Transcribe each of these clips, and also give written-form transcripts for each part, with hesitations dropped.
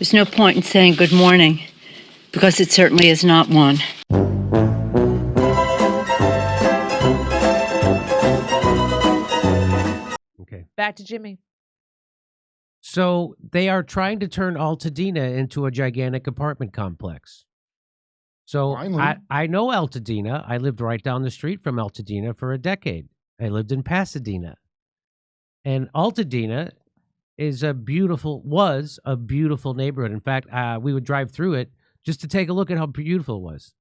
There's no point in saying good morning, because it certainly is not one. Okay. Back to Jimmy. So they are trying to turn Altadena into a gigantic apartment complex. So I know Altadena. I lived right down the street from Altadena for a decade. I lived in Pasadena. And Altadena was a beautiful neighborhood. In fact, we would drive through it just to take a look at how beautiful it was.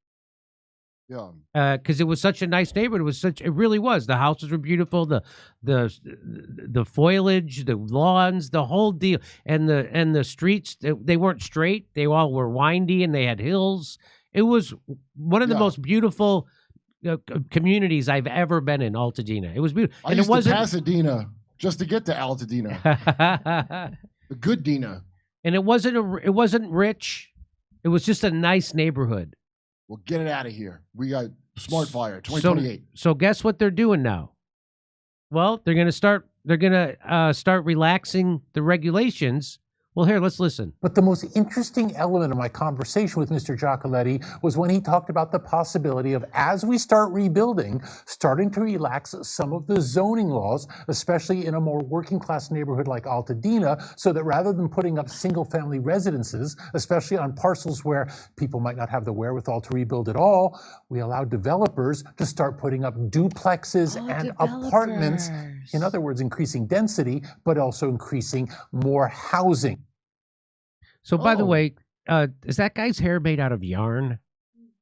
Yeah. Because it was such a nice neighborhood. It really was. The houses were beautiful. The foliage, the lawns, the whole deal, and the streets. They weren't straight. They all were windy, and they had hills. It was one of the most beautiful communities I've ever been in. Altadena. It was beautiful. I used to Pasadena just to get to Altadena. The good Dina. And it wasn't rich. It was just a nice neighborhood. Well, get it out of here. We got Smart Fire 2028. So guess what they're doing now? Well, they're going to start relaxing the regulations. Well, here, let's listen. But the most interesting element of my conversation with Mr. Giacoletti was when he talked about the possibility of, as we start rebuilding, starting to relax some of the zoning laws, especially in a more working class neighborhood like Altadena, so that rather than putting up single family residences, especially on parcels where people might not have the wherewithal to rebuild at all, we allow developers to start putting up duplexes and apartments. In other words, increasing density, but also increasing more housing. So, by the way, is that guy's hair made out of yarn?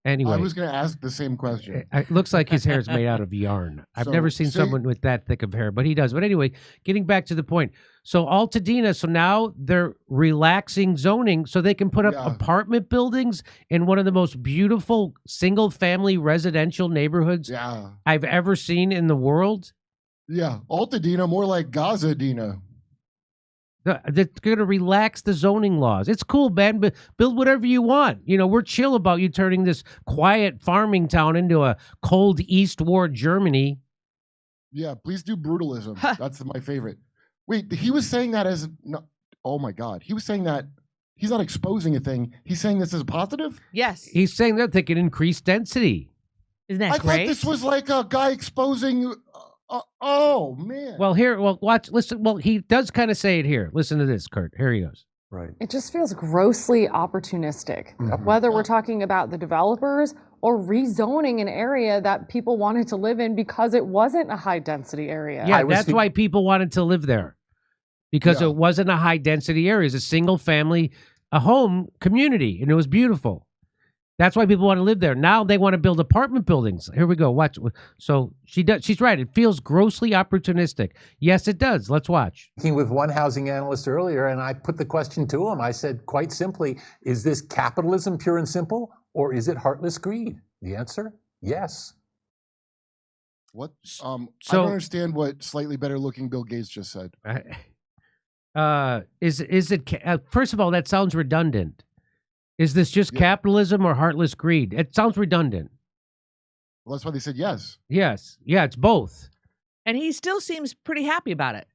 Anyway, I was going to ask the same question. It looks like his hair is made out of yarn. I've never seen someone with that thick of hair, but he does. But anyway, getting back to the point. So Altadena, so now they're relaxing zoning so they can put up apartment buildings in one of the most beautiful single-family residential neighborhoods I've ever seen in the world. Yeah, Altadena, more like Gaza-dena. They're going to relax the zoning laws. It's cool, man. But build whatever you want. You know, we're chill about you turning this quiet farming town into a cold East War Germany. Yeah, please do brutalism. That's my favorite. Wait, he was saying that as no. Oh my God, he was saying that he's not exposing a thing. He's saying this as a positive. Yes, he's saying that they can increase density. Isn't that great? I thought this was like a guy exposing. Oh man. Well, here, watch, listen. Well, he does kind of say it here. Listen to this, Kurt. Here he goes. Right. It just feels grossly opportunistic, whether we're talking about the developers or rezoning an area that people wanted to live in because it wasn't a high density area. Yeah, that's why people wanted to live there, because it wasn't a high density area. It's a single family, a home community, and it was beautiful. That's why people want to live there. Now they want to build apartment buildings. Here we go. Watch. So she's right. It feels grossly opportunistic. Yes, it does. Let's watch. Speaking with one housing analyst earlier, and I put the question to him. I said, quite simply, is this capitalism pure and simple, or is it heartless greed? The answer, yes. What? I don't understand what slightly better looking Bill Gates just said. Is it? First of all, that sounds redundant. Is this just capitalism or heartless greed? It sounds redundant. Well, that's why they said yes. Yes. Yeah, it's both. And he still seems pretty happy about it.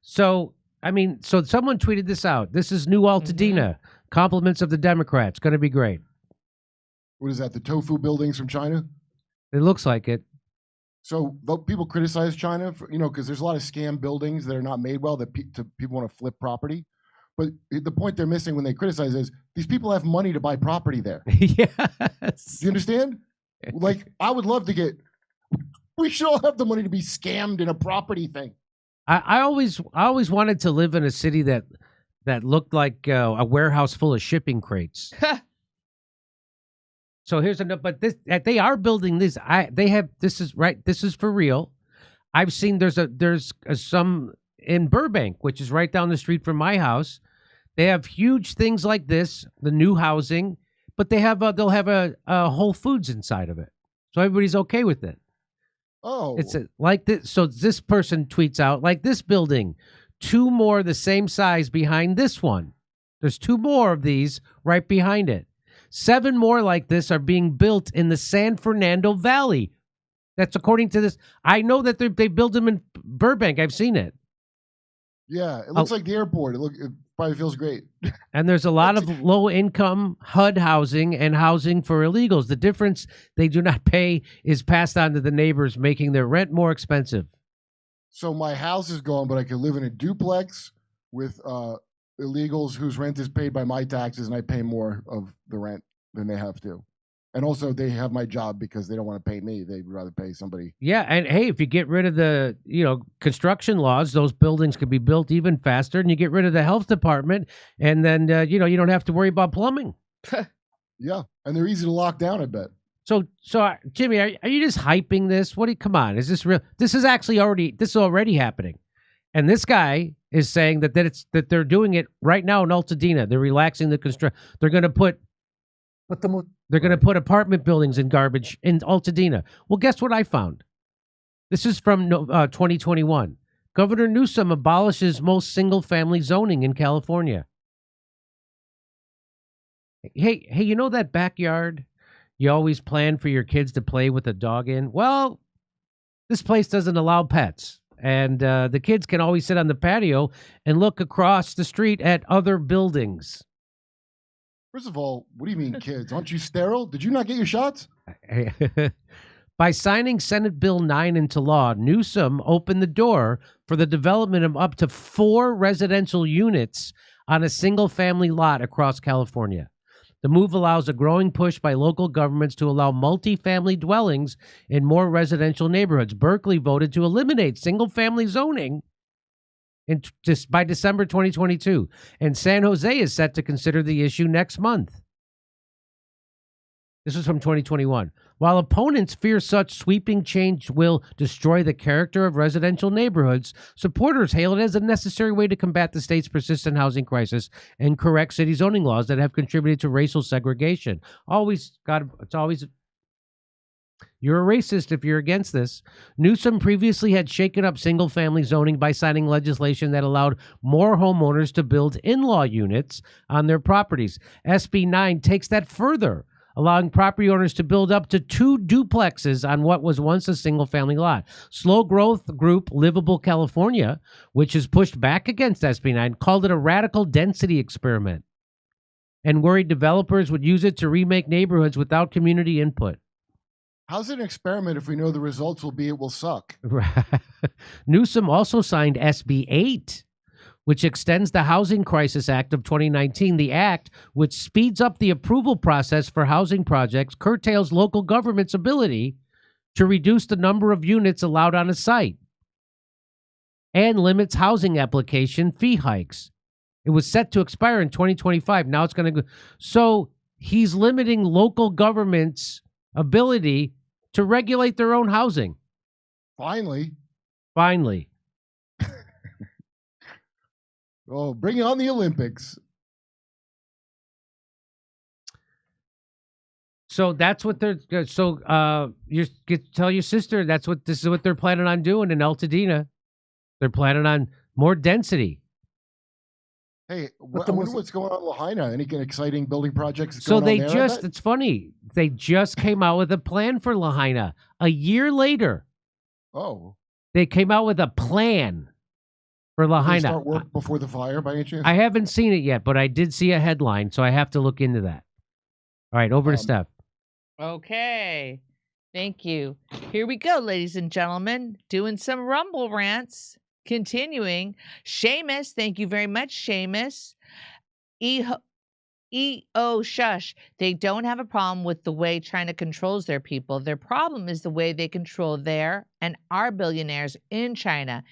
So someone tweeted this out. This is new Altadena. Compliments of the Democrats. Going to be great. What is that? The tofu buildings from China? It looks like it. So people criticize China for, because there's a lot of scam buildings that are not made well that people want to flip property. But the point they're missing when they criticize is these people have money to buy property there. Yes. Do you understand? Like, I would love to we should all have the money to be scammed in a property thing. I always wanted to live in a city that looked like a warehouse full of shipping crates. So here's but they are building this. This is for real. I've seen there's some in Burbank, which is right down the street from my house. They have huge things like this, the new housing, but they'll have a Whole Foods inside of it, so everybody's okay with it. Oh, it's like this. So this person tweets out, like this building, 2 more the same size behind this one. There's 2 more of these right behind it. 7 more like this are being built in the San Fernando Valley. That's according to this. I know that they build them in Burbank. I've seen it. Yeah, it looks like the airport. It probably feels great. And there's a lot of low-income HUD housing and housing for illegals. The difference they do not pay is passed on to the neighbors, making their rent more expensive. So my house is gone, but I could live in a duplex with illegals whose rent is paid by my taxes, and I pay more of the rent than they have to. And also, they have my job because they don't want to pay me. They'd rather pay somebody. Yeah, and hey, if you get rid of the construction laws, those buildings could be built even faster, and you get rid of the health department, and then you don't have to worry about plumbing. Yeah, and they're easy to lock down, I bet. So Jimmy, are you just hyping this? Come on, is this real? This is already happening, and this guy is saying that they're doing it right now in Altadena. They're relaxing the construction. They're going to put. They're going to put apartment buildings in garbage in Altadena. Well, guess what I found? This is from 2021. Governor Newsom abolishes most single-family zoning in California. Hey, you know that backyard you always plan for your kids to play with a dog in? Well, this place doesn't allow pets. And the kids can always sit on the patio and look across the street at other buildings. First of all, what do you mean, kids? Aren't you sterile? Did you not get your shots? By signing Senate Bill 9 into law, Newsom opened the door for the development of up to 4 residential units on a single-family lot across California. The move allows a growing push by local governments to allow multi-family dwellings in more residential neighborhoods. Berkeley voted to eliminate single-family zoning by December 2022, and San Jose is set to consider the issue next month. This is from 2021. While opponents fear such sweeping change will destroy the character of residential neighborhoods, supporters hail it as a necessary way to combat the state's persistent housing crisis and correct city zoning laws that have contributed to racial segregation. You're a racist if you're against this. Newsom previously had shaken up single-family zoning by signing legislation that allowed more homeowners to build in-law units on their properties. SB 9 takes that further, allowing property owners to build up to 2 duplexes on what was once a single-family lot. Slow growth group Livable California, which has pushed back against SB 9, called it a radical density experiment and worried developers would use it to remake neighborhoods without community input. How's it an experiment if we know the results will be it will suck? Newsom also signed SB 8, which extends the Housing Crisis Act of 2019. The act, which speeds up the approval process for housing projects, curtails local government's ability to reduce the number of units allowed on a site and limits housing application fee hikes. It was set to expire in 2025. Now it's going to go. So he's limiting local government's ability to regulate their own housing. Finally. Oh, bring on the Olympics. So that's what they're. So you tell your sister this is what they're planning on doing in Altadena. They're planning on more density. Hey, I wonder what's going on in Lahaina. Any exciting building projects? So it's funny. They just came out with a plan for Lahaina a year later. Oh. They came out with a plan for Lahaina. Start work before the fire by any chance? I haven't seen it yet, but I did see a headline, so I have to look into that. All right, over to Steph. Okay. Thank you. Here we go, ladies and gentlemen. Doing some Rumble rants. Continuing, Seamus, thank you very much, Seamus. Shush. They don't have a problem with the way China controls their people. Their problem is the way they control their and our billionaires in China.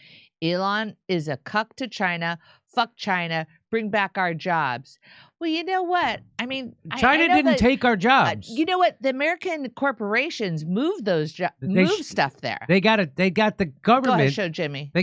Elon is a cuck to China. Fuck China. Bring back our jobs. Well, you know what? I mean, China didn't take our jobs. You know what? The American corporations moved those jobs, moved stuff there. They got the government. Go ahead, show Jimmy.